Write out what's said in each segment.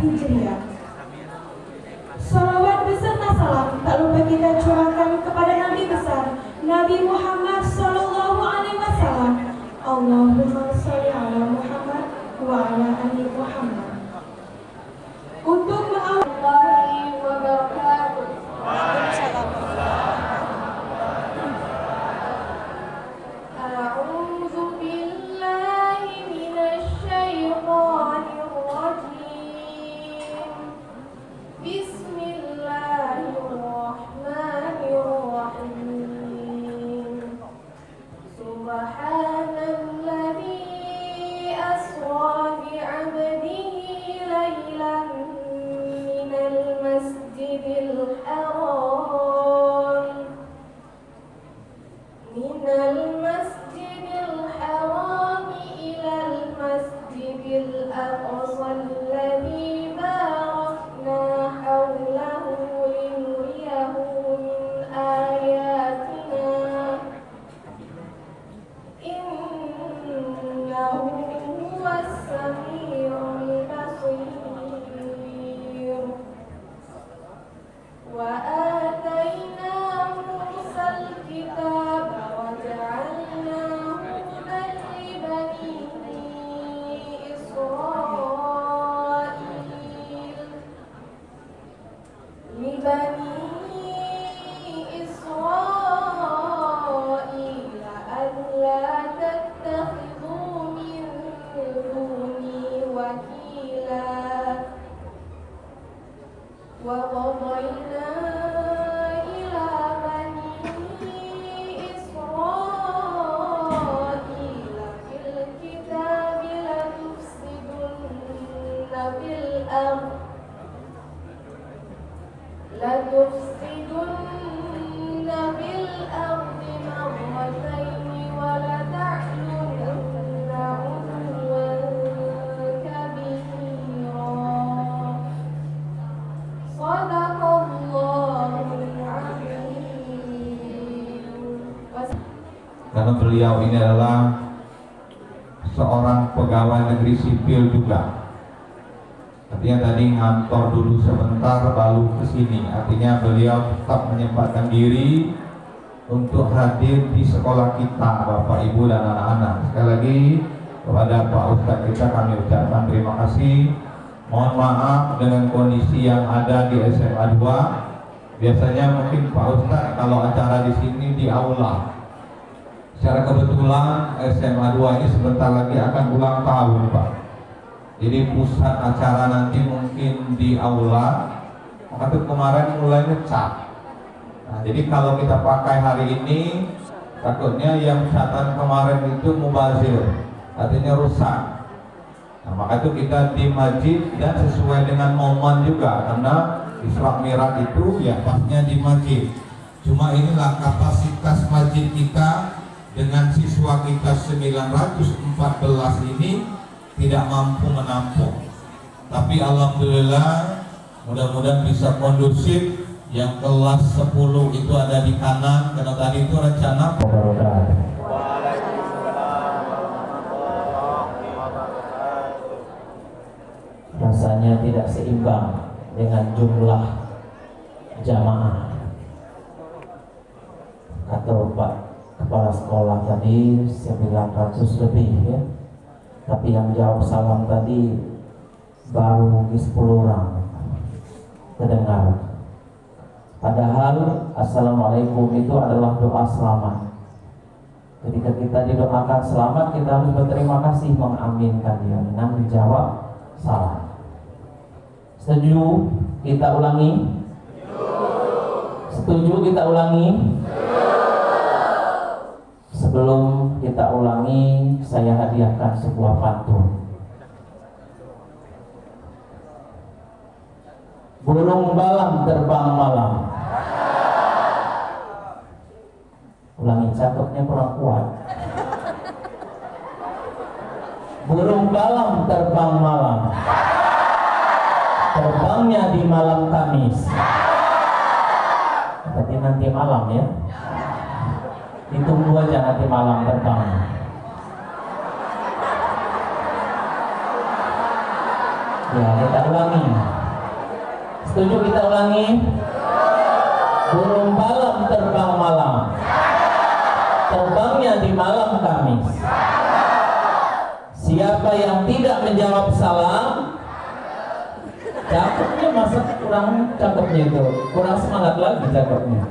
Hijriah. Salawat beserta salam tak lupa kita curahkan kepada Nabi besar Nabi Muhammad sallallahu alaihi wasallam. Allahumma shalli ala Muhammad wa ala ali Muhammad. Untuk mengawali wabarakatuh. A'udzu billahi minasy syaithanir rajim. Bismillahirrahmanirrahim. Subhanalladzi asra bi'abdihi laylan minal masjidil haram ilal masjidil aqsa alladzi barakna hawlahu linuriyahu min ayatina innahu huwas samiul basir. Wa atayna Musal kitaba wa ja'alnahu hudan li bani Israil alla tattakhidhu min duni wakila. Wa qadayna ila bani Israil fil kitabi latufsidunna bil ardi marrataini wa la ta'lunna 'uluwan kabira. Shadaqallahul 'azim. Karena beliau ini adalah seorang pegawai negeri sipil juga. Artinya tadi ngantor dulu sebentar baru ke sini. Artinya beliau tetap menyempatkan diri untuk hadir di sekolah kita, Bapak Ibu dan anak-anak. Sekali lagi kepada Pak Ustadz kita kami ucapkan terima kasih. Mohon maaf dengan kondisi yang ada di SMA 2. Biasanya mungkin Pak Ustadz kalau acara di sini di aula. Secara kebetulan SMA 2 ini sebentar lagi akan ulang tahun, Pak. Jadi pusat acara nanti mungkin di aula. Maka itu kemarin mulai ngecat. Nah, jadi kalau kita pakai hari ini, takutnya yang catan kemarin itu mubazir, artinya rusak. Nah, maka itu kita di masjid dan sesuai dengan momen juga, karena Isra Mi'raj itu ya pasnya di masjid. Cuma inilah kapasitas masjid kita dengan siswa kita 914 ini tidak mampu menampung. Tapi alhamdulillah mudah-mudahan bisa kondusif. Yang kelas 10 itu ada di kanan, karena tadi itu rencana rasanya tidak seimbang dengan jumlah jamaah. Kata Pak Kepala Sekolah tadi 900 lebih ya. Tapi yang jawab salam tadi baru mungkin 10 orang terdengar. Padahal Assalamualaikum itu adalah doa selamat. Ketika kita didoakan selamat, kita harus berterima kasih mengaminkan dia dengan menjawab salam. Setuju kita ulangi? Setuju kita ulangi? Sebelum kita ulangi, saya hadiahkan sebuah pantun. Burung balang terbang malam. Ulangi, catatnya kurang kuat. Burung balang terbang malam, terbangnya di malam Kamis. Berarti nanti malam ya. Ditunggu aja nanti malam terbang. Ya, kita ulangi. Setuju kita ulangi? Burung malam terbang malam. Terbangnya di malam Kamis. Siapa yang tidak menjawab salam, cakepnya masa kurang cakepnya itu, kurang semangat lagi cakepnya.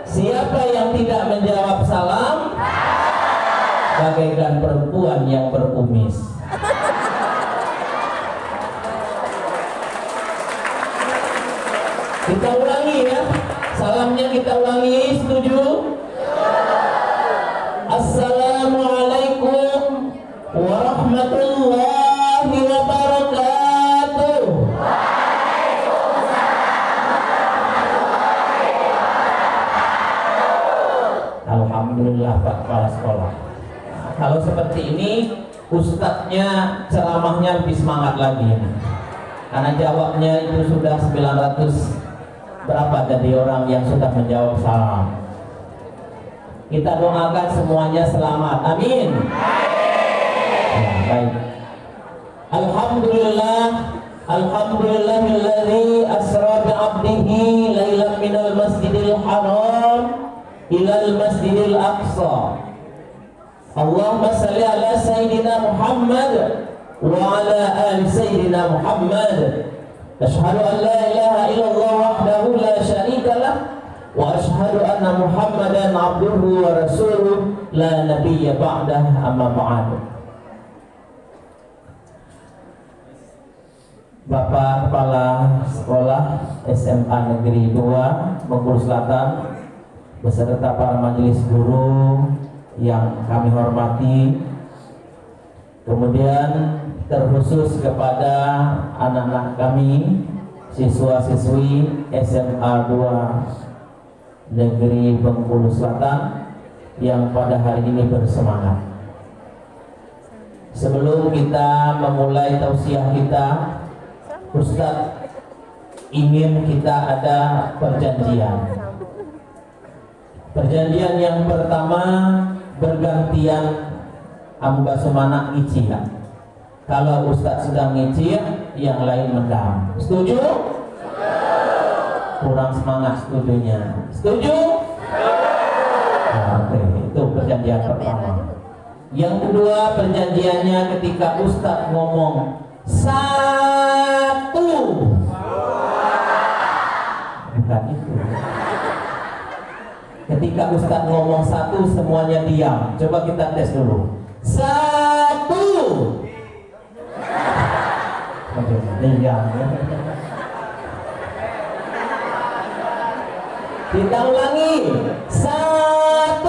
Siapa yang tidak menjawab salam, bagaikan perempuan yang berkumis. Kita ulangi ya, salamnya kita ulangi, setuju? Assalamualaikum warahmatullahi wabarakatuh. Alhamdulillah Pak Kepala Sekolah. Kalau seperti ini, ustadznya ceramahnya lebih semangat lagi ini. Karena jawabnya itu sudah 900 berapa jadi orang yang sudah menjawab salam. Kita doakan semuanya selamat. Amin. Ya, baik. Alhamdulillah, alhamdulillahilladzi asra bi 'abdihi lailan minal masjidil haram ilal masjidil aqsa. Allahumma shalli ala sayyidina Muhammad wa ala ali sayyidina Muhammad. Asyhadu an la ilaha illallah wahdahu la syarika lah wa asyhadu anna Muhammadan abduhu wa rasuluh la nabiyya ba'dah, amma ba'd. Bapak Kepala Sekolah SMA Negeri 2 Bengkulu Selatan beserta para majelis guru yang kami hormati, kemudian terkhusus kepada anak-anak kami siswa-siswi SMA 2 Negeri Bengkulu Selatan yang pada hari ini bersemangat. Sebelum kita memulai tausiah kita, Ustadz ingin kita ada perjanjian. Perjanjian yang pertama, bergantian amba sumana ngicil. Kalau Ustadz sedang ngicil, yang lain mendam. Setuju? Kurang semangat setujunya. Setuju? Oke, itu perjanjian pertama. Yang kedua, perjanjiannya ketika Ustadz ngomong 1, bukan itu. Ketika Ustadz ngomong 1, semuanya diam. Coba kita tes dulu. 1. Diam. Kita ulangi. 1.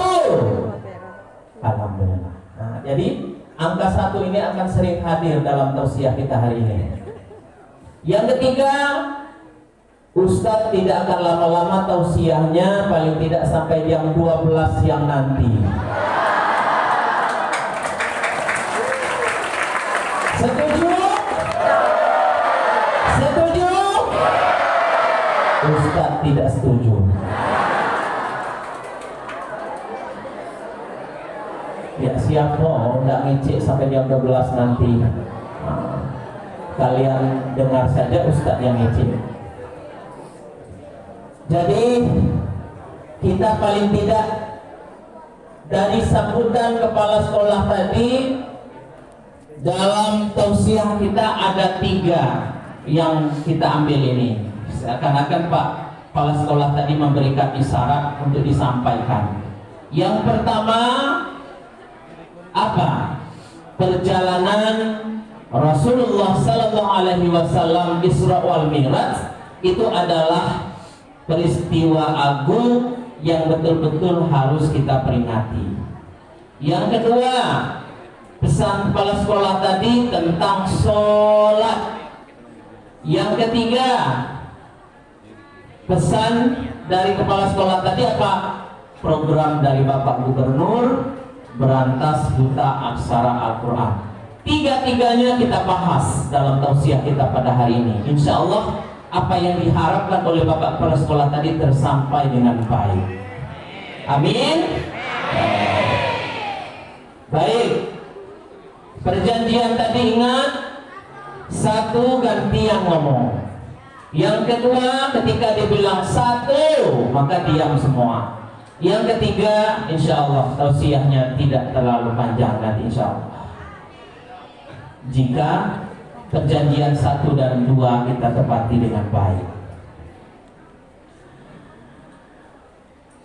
Alhamdulillah. Nah, jadi angka 1 ini akan sering hadir dalam tausiah kita hari ini. Yang ketiga, Ustadz tidak akan lama-lama tausiahnya, paling tidak sampai jam 12 siang nanti. Setuju? Setuju? Ustadz tidak setuju. Ya siapa nggak ngicik sampai jam 12 nanti. Nah, kalian dengar saja Ustadz yang ngicik. Jadi kita paling tidak dari sambutan kepala sekolah tadi, dalam tausiah kita ada 3 yang kita ambil ini. Seakan-akan Pak kepala sekolah tadi memberikan isyarat untuk disampaikan. Yang pertama apa? Perjalanan Rasulullah Sallallahu Alaihi Wasallam Isra wal Mi'raj itu adalah peristiwa agung yang betul-betul harus kita peringati. Yang kedua, pesan kepala sekolah tadi tentang sholat. Yang ketiga, pesan dari kepala sekolah tadi apa? Program dari Bapak Gubernur berantas buta aksara Al-Quran. 3-tiganya kita bahas dalam tausiah kita pada hari ini. Insya Allah apa yang diharapkan oleh Bapak Kepala Sekolah tadi tersampai dengan baik. Amin. Baik. Perjanjian tadi ingat, Satu ganti yang ngomong. Yang kedua ketika dibilang satu maka diam semua. Yang ketiga insya Allah tausiahnya tidak terlalu panjang nanti insya Allah. Jika perjanjian 1 dan 2 kita tepati dengan baik.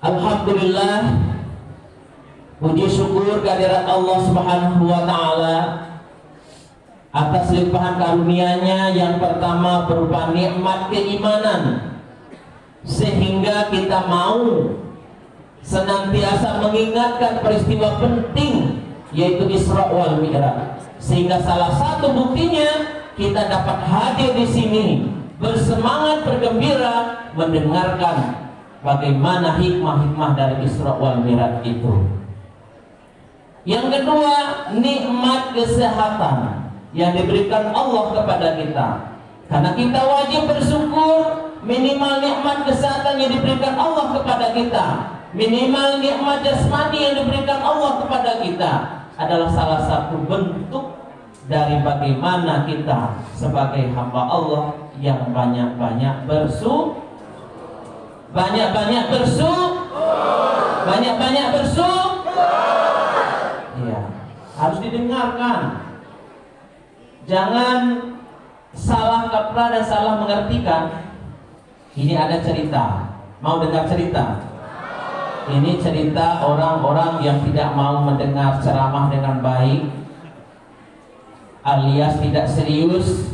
Alhamdulillah, puji syukur kehadirat Allah Subhanahu wa taala atas limpahan karunia-Nya yang pertama berupa nikmat keimanan, sehingga kita mau senantiasa mengingatkan peristiwa penting yaitu Isra wal Mi'raj, sehingga salah satu buktinya kita dapat hadir di sini bersemangat bergembira mendengarkan bagaimana hikmah-hikmah dari Isra wal Mi'raj itu. Yang kedua, nikmat kesehatan yang diberikan Allah kepada kita. Karena kita wajib bersyukur minimal nikmat kesehatan yang diberikan Allah kepada kita, minimal nikmat jasmani yang diberikan Allah kepada kita adalah salah satu bentuk dari bagaimana kita sebagai hamba Allah yang banyak-banyak bersyukur. Banyak-banyak bersyukur. Ya, harus didengarkan. Jangan salah kaprah dan salah mengertikan. Ini ada cerita. Mau dengar cerita? Ini cerita orang-orang yang tidak mau mendengar ceramah dengan baik, alias tidak serius,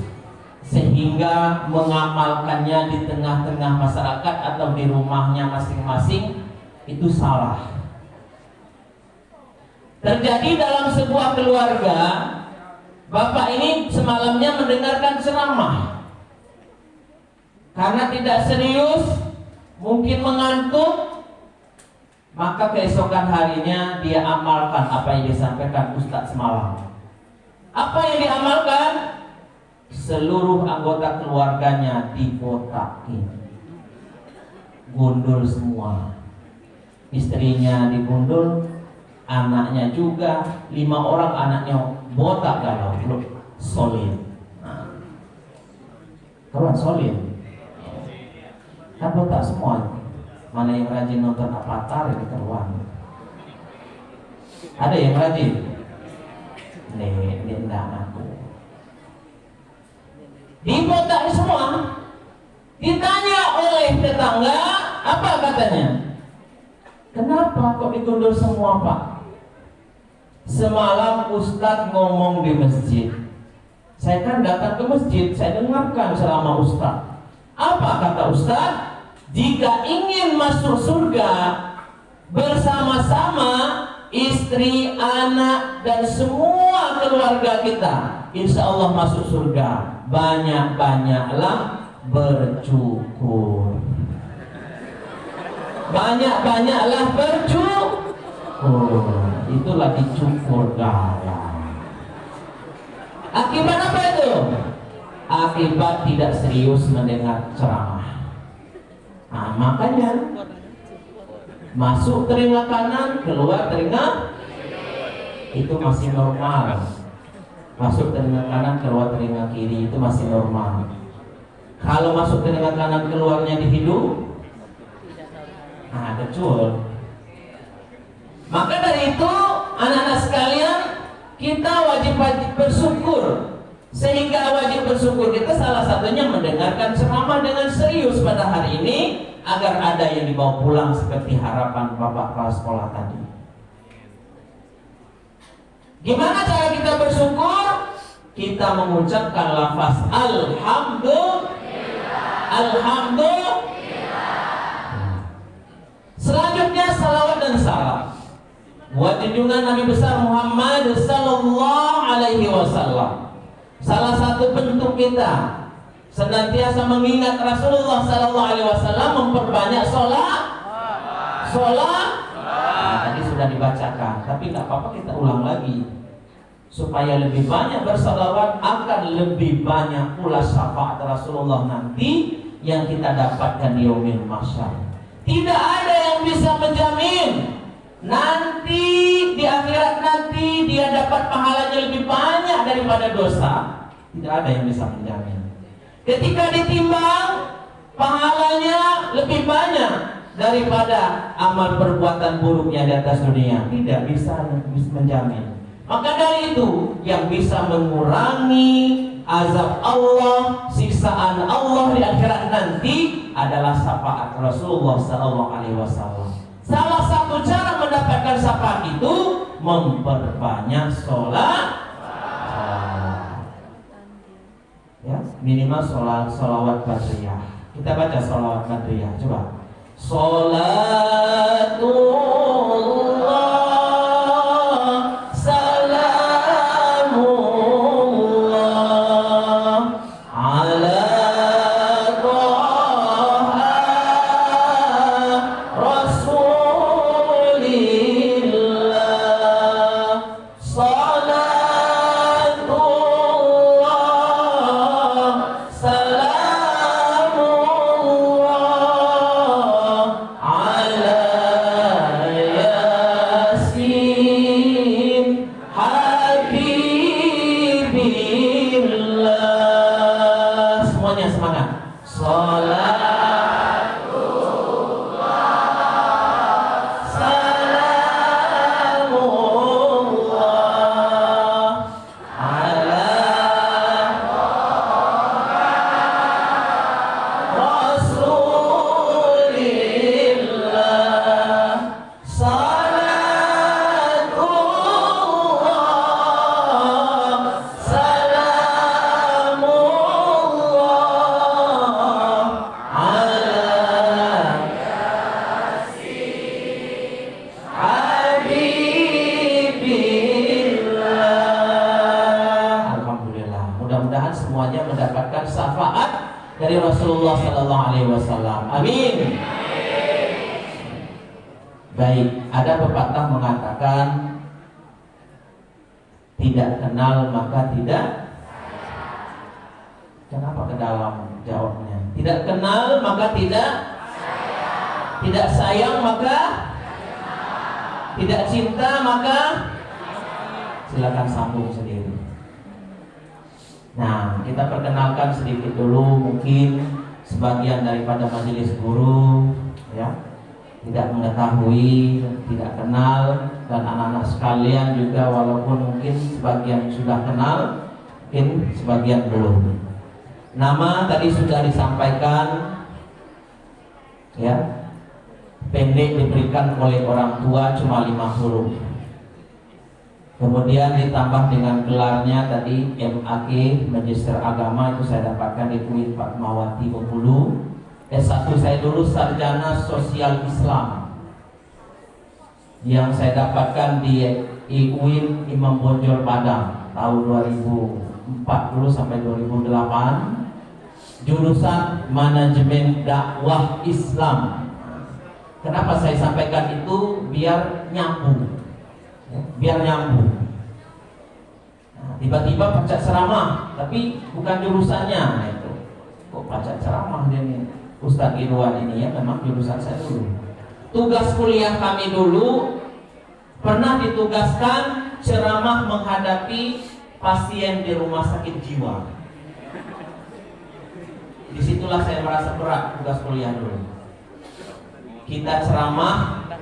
sehingga mengamalkannya di tengah-tengah masyarakat atau di rumahnya masing-masing. Itu salah. Terjadi dalam sebuah keluarga. Bapak ini semalamnya mendengarkan ceramah. Karena tidak serius, mungkin mengantuk, maka keesokan harinya dia amalkan apa yang disampaikan Ustadz semalam. Apa yang diamalkan? Seluruh anggota keluarganya dibotakin, gundul semua. Istrinya digundul, anaknya juga, 5 orang anaknya botak galau, belum solid. Kawan solid, kan botak semua. Mana yang rajin nonton Avatar ini kawan? Ada yang rajin? Nih, enggak aku. Dibotak semua. Ditanya oleh tetangga, apa katanya? Kenapa kok digundul semua Pak? Semalam Ustadz ngomong di masjid. Saya kan datang ke masjid, saya dengarkan selama Ustadz. Apa kata Ustadz? Jika ingin masuk surga bersama-sama, istri, anak, dan semua keluarga kita, insya Allah masuk surga. Banyak-banyaklah bersyukur. Banyak-banyaklah bersyukur. Itulah dicukur garam. Akibat apa itu? Akibat tidak serius mendengar ceramah. Nah, makanya masuk telinga kanan, keluar telinga itu masih normal. Masuk telinga kanan, keluar telinga kiri itu masih normal. Kalau masuk telinga kanan, keluarnya di hidung, nah kecil. Maka dari itu anak-anak sekalian, kita wajib bersyukur. Sehingga wajib bersyukur kita salah satunya mendengarkan ceramah dengan serius pada hari ini, agar ada yang dibawa pulang seperti harapan Bapak kepala sekolah tadi. Gimana cara kita bersyukur? Kita mengucapkan lafaz Alhamdulillah. Alhamdulillah. Selanjutnya salawat dan salam buat junjungan Nabi besar Muhammad sallallahu alaihi wasallam. Salah satu bentuk kita senantiasa mengingat Rasulullah sallallahu alaihi wasallam, memperbanyak sholat. Nah, tadi sudah dibacakan, tapi nggak apa-apa kita ulang lagi supaya lebih banyak bersalawat, akan lebih banyak pula syafaat Rasulullah nanti yang kita dapatkan di yaumil mahsyar. Tidak ada yang bisa menjamin nanti di akhirat nanti dia dapat pahalanya lebih banyak daripada dosa. Tidak ada yang bisa menjamin. Ketika ditimbang, pahalanya lebih banyak daripada amal perbuatan buruknya di atas dunia. Tidak bisa menjamin. Maka dari itu, yang bisa mengurangi azab Allah, siksaan Allah di akhirat nanti adalah syafaat Rasulullah SAW. Salah satu cara mendapatkan syafaat itu memperbanyak sholat. Ya, minimal sholawat badriyah. Kita baca sholawat badriyah. Coba. Sholatullah salamullah ala Toha Rasulillah. Semuanya semangat. Salamullah ala Rasulillah. Salatullah salamullah ala habibillah. Alhamdulillah. Mudah-mudahan semuanya mendapatkan syafaat dari Rasulullah Sallallahu Alaihi Wasallam. Amin. Baik, ada pepatah mengatakan tidak kenal maka tidak. Kenapa ke dalam jawabnya? Tidak kenal maka tidak. Tidak sayang maka tidak cinta maka. Silakan sambung sendiri. Nah, kita perkenalkan sedikit dulu, mungkin sebagian daripada majelis guru ya tidak mengetahui, tidak kenal, dan anak-anak sekalian juga walaupun mungkin sebagian sudah kenal, mungkin sebagian belum. Nama tadi sudah disampaikan ya, pendek diberikan oleh orang tua cuma 5 huruf. Kemudian ditambah dengan gelarnya tadi MAG Magister Agama, itu saya dapatkan di UIN Fatmawati Bengkulu. S1 saya dulu Sarjana Sosial Islam yang saya dapatkan di UIN Imam Bonjol Padang tahun 2004 dulu sampai 2008. Jurusan Manajemen Dakwah Islam. Kenapa saya sampaikan itu? Biar nyambung. Biar nyambung. Nah, tiba-tiba baca ceramah, tapi bukan jurusannya. Nah, itu kok baca ceramah dia nih? Ustadz Irwan ini ya memang jurusan saya dulu. Tugas kuliah kami dulu pernah ditugaskan ceramah menghadapi pasien di rumah sakit jiwa. Disitulah saya merasa berat tugas kuliah dulu. Kita ceramah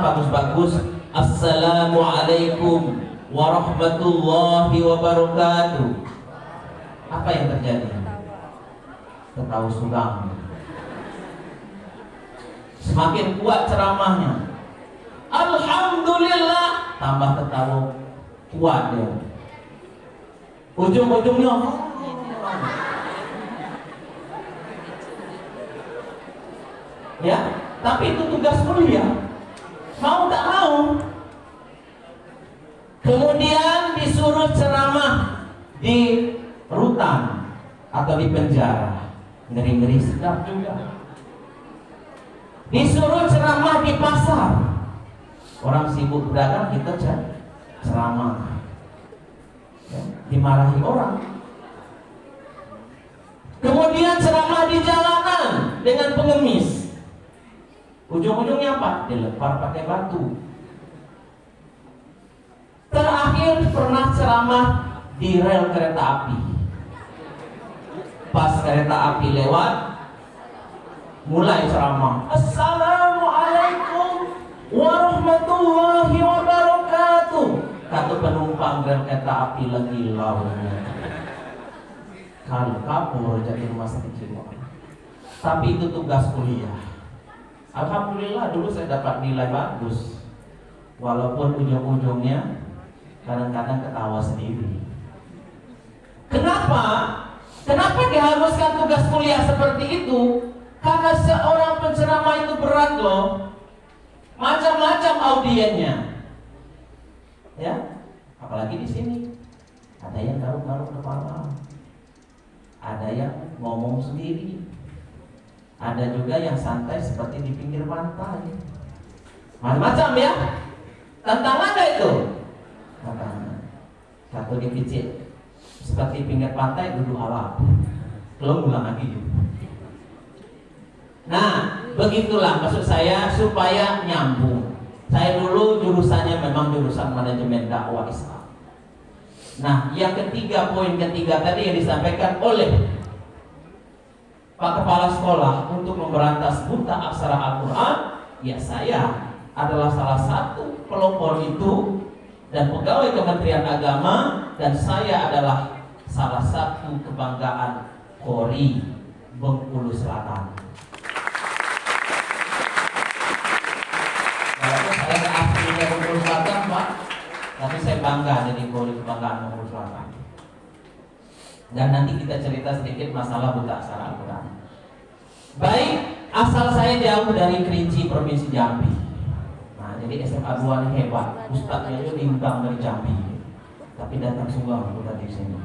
bagus-bagus. Assalamualaikum warahmatullahi wabarakatuh. Apa yang terjadi? Ketawa suram. Semakin kuat ceramahnya, alhamdulillah, tambah ketawa kuat dia. Ujung-ujungnya ya, tapi itu tugas kuliah. Mau tak mau. Kemudian disuruh ceramah di rutan atau di penjara. Ngeri-ngeri sedap juga. Disuruh ceramah di pasar. Orang sibuk berdagang, kita ceramah ya, dimarahi orang. Kemudian ceramah di jalanan dengan pengemis. Ujung-ujungnya apa? Dilempar pakai batu. Terakhir pernah ceramah di rel kereta api. Pas kereta api lewat, mulai ceramah. Assalamualaikum warahmatullahi wabarakatuh. Kata penumpang rel kereta api lagi launya. Kalau kapur jadi rumah sakit jiwa. Tapi itu tugas kuliah. Alhamdulillah dulu saya dapat nilai bagus. Walaupun ujung-ujungnya kadang-kadang ketawa sendiri. Kenapa? Kenapa diharuskan tugas kuliah seperti itu? Karena seorang penceramah itu berat loh. Macam-macam audiennya. Ya, apalagi di sini. Ada yang garuk-garuk kepala. Ada yang ngomong sendiri. Ada juga yang santai seperti di pinggir pantai. Macam-macam ya. Tantangan ada itu. Tantangan. Satu dipicit seperti pinggir pantai duduk halal. Belum ulang lagi. Nah, begitulah maksud saya supaya nyambung. Saya dulu jurusannya memang jurusan manajemen dakwah Islam. Nah, yang ketiga, poin ketiga tadi yang disampaikan oleh Pak Kepala Sekolah untuk memberantas buta aksara Al-Quran, ya saya adalah salah satu pelopor itu dan pegawai Kementerian Agama, dan saya adalah salah satu kebanggaan KORI Bengkulu Selatan. Walaupun saya aslinya Bengkulu Selatan, Pak, tapi saya bangga jadi KORI kebanggaan Bengkulu Selatan. Dan nanti kita cerita sedikit masalah buta aksara Al-Quran. Baik, asal saya jauh dari Kerinci, Provinsi Jambi. Nah, jadi SMA 2 ini hebat. Ustadznya itu diundang dari Jambi, tapi datang semua udah di sini.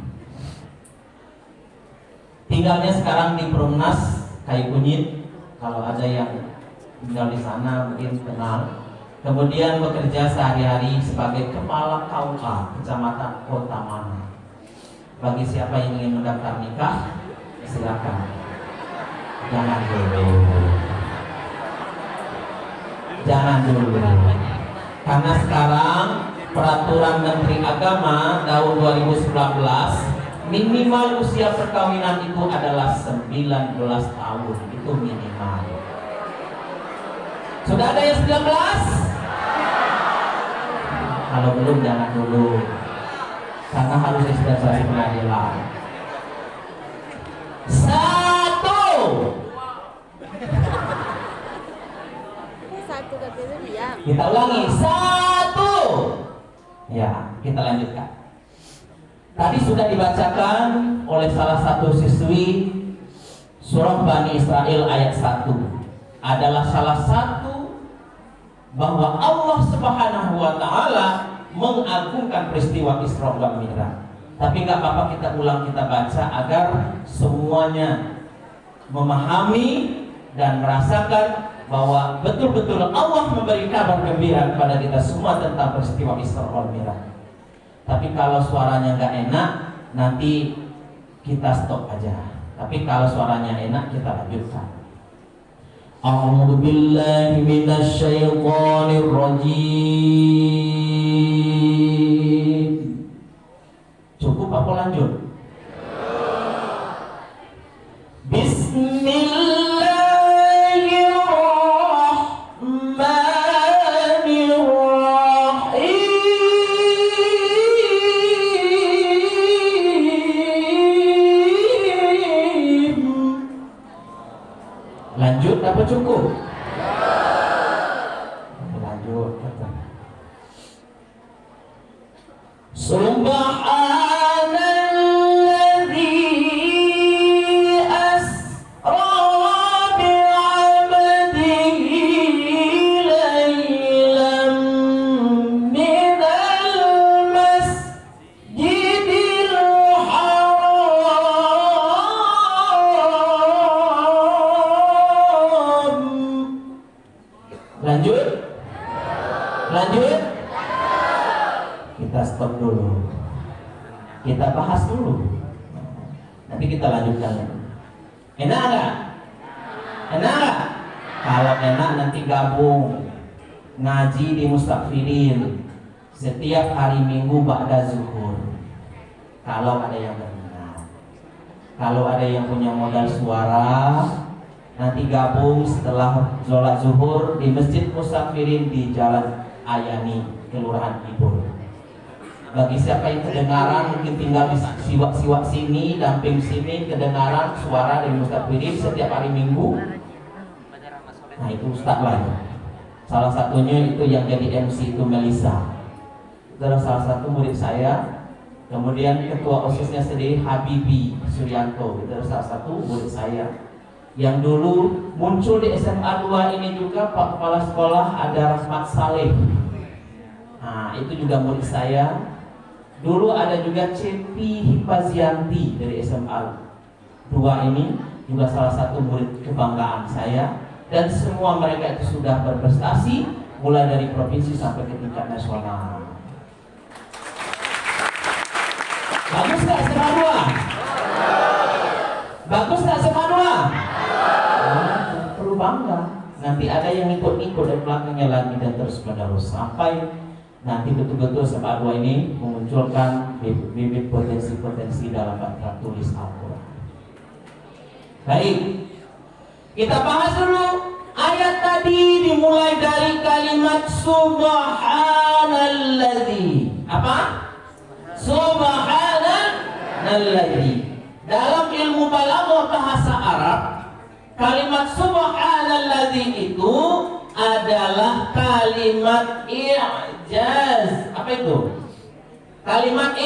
Tinggalnya sekarang di Perumnas Kayu Kunyit. Kalau ada yang tinggal di sana mungkin kenal. Kemudian bekerja sehari-hari sebagai kepala KUK Kecamatan Kota Mana. Bagi siapa yang ingin mendaftar nikah, silakan. Jangan dulu. Jangan dulu. Karena sekarang peraturan Menteri Agama tahun 2019 minimal usia perkawinan itu adalah 19 tahun. Itu minimal. Sudah ada yang 19? Kalau belum jangan dulu. Karena harus dispensasi pengadilan. 1. Satu katanya diam. Kita ulangi. 1. Ya, kita lanjutkan. Tadi sudah dibacakan oleh salah satu siswi surah Bani Israil ayat 1. Adalah salah satu bahwa Allah Subhanahu wa Ta'ala mengagungkan peristiwa Isra dan Mi'raj. Tapi nggak apa-apa kita ulang, kita baca agar semuanya memahami dan merasakan bahwa betul-betul Allah memberi kabar gembira kepada kita semua tentang peristiwa Isra dan Mi'raj. Tapi kalau suaranya nggak enak, nanti kita stop aja. Tapi kalau suaranya enak, kita lanjutkan. A'udzu billahi minasy syaithanir rajim. Cukup apa lanjut? Bismillahirrahmanirrahim. Lanjut apa cukup? Lanjut. Subhanalladzi asra bi'abdihi laylan minal masjidil haram. Lanjut? Lanjut? Kita stop dulu. Kita bahas dulu. Nanti kita lanjutkan lagi. Enak nggak? Enak nggak? Kalau enak nanti gabung ngaji di Mustaqfirin setiap hari Minggu ba'da zuhur. Kalau ada yang berminat, kalau ada yang punya modal suara, nanti gabung setelah sholat zuhur di Masjid Musafirin di Jalan Ayani, Kelurahan Ibul. Bagi siapa yang kedengaran, mungkin tinggal di siwak-siwak sini, damping sini, kedengaran suara dari Musafirin setiap hari Minggu. Nah itu Ustaz lain. Salah satunya itu yang jadi MC itu Melisa. Itu adalah salah satu murid saya. Kemudian ketua OSISnya sendiri Habibi Suryanto. Itu adalah salah satu murid saya. Yang dulu muncul di SMA 2 ini juga Pak Kepala Sekolah ada Rahmat Saleh. Nah itu juga murid saya. Dulu ada juga Cepi Hipazianti dari SMA 2 ini juga salah satu murid kebanggaan saya. Dan semua mereka itu sudah berprestasi mulai dari provinsi sampai ke tingkat nasional. Bagus gak SMA 2? Bagus gak SMA 2? Perlu bangga. Nanti ada yang ikut-ikut dari belakangnya lagi dan terus menerus sampai nanti betul-betul SMA 2 ini memunculkan bibit potensi-potensi dalam bacaan tulis Al-Quran. Baik, kita bahas dulu ayat tadi dimulai dari kalimat subhanalladzi. Apa? Subhanalladzi. Dalam ilmu balaghah bahasa Arab, kalimat subhanalladzi itu adalah kalimat i'jaz. Apa itu? Kalimat